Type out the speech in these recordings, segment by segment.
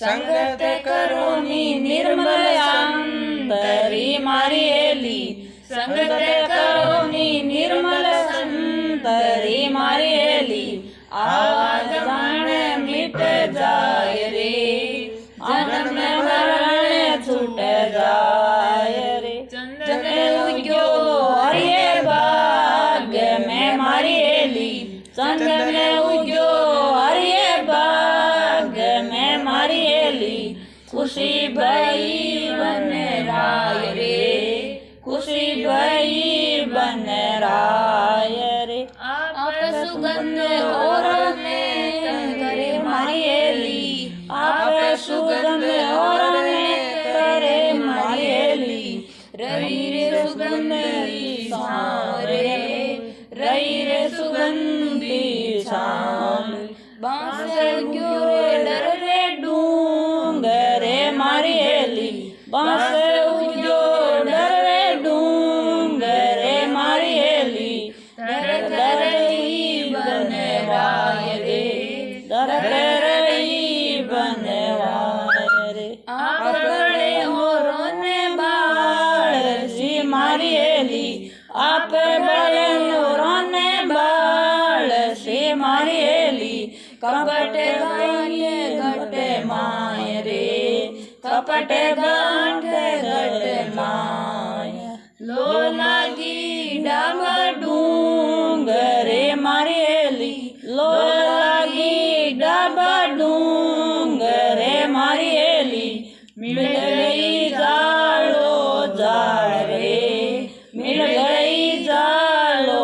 संगत करोनी निर्मल शांतरी मारी हेली संगत करोनी निर्मल संतरी मारी हेली आवाज जान मिट जाय रे जन्म मरण छूट जाय रे चंदन उग्यो हरिये भाग्य में मारी हेली चंदन उग्यो हरिये भाग्य में मारी हेली खुशी भई बन राय रे खुशी भई बन राय रे आप सुगंध और करे मारी हेली आप सुगंध और करे मारी हेली रही रे सुगंधी सारे रही रे सुगंधी शाम बांस क्यों रे डर रे डूंगरे मारी हेली बांस उग्यो डर रे डूंगरे मारी हेली दर दर ही बन राय रे दर दर ही बन राय रे आप बड़े हो रोने बाल सी मारी हेली आप बड़े हो रोने बाल से मारी हेली कपट गांठे घट माय रे कपट गांठे घट माय लो लागी डाबा डूंगरे मारी हेली लो लागी डाबा डूंगरे मारी हेली मिल गई जालो जाल रे मिल गई जालो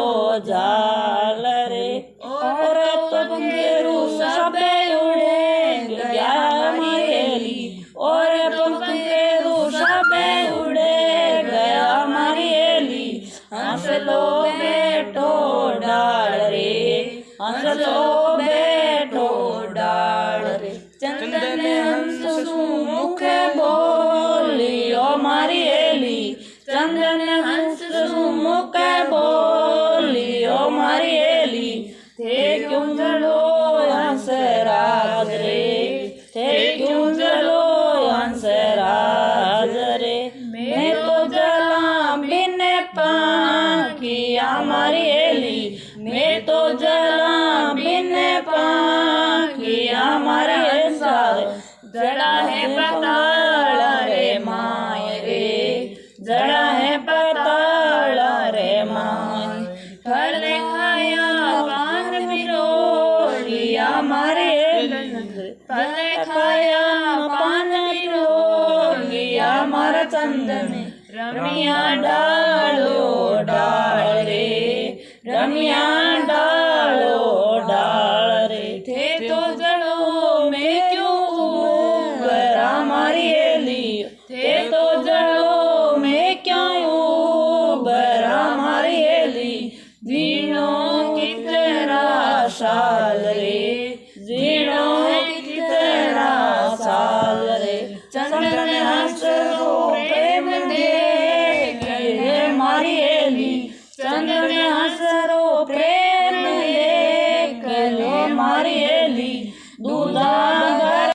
जाल रे और तो पंखेरू सबे उड़े गया मारी हेली और पंखेरू सबे उड़े गया मारी हेली हंस लो बेटो डाल रे हंस लो बेटो डाल रे चंदन हंस मुख बोलियो मारी हेली चंदन हंस मुख बोलियो मारी हेली थे क्यों जलो हंस राज रे थे क्यों जलो हंस राज रे मैं तो जला बिन पाखिया मारी हेली मैं तो जला बिन पाखिया मारी सारे जड़ा है पताल रे माय रे जड़ा है पताल रे माय फल खाया पान पिरोलिया मारे फल खाया पान पिरोलिया मारा चंदन रमिया डा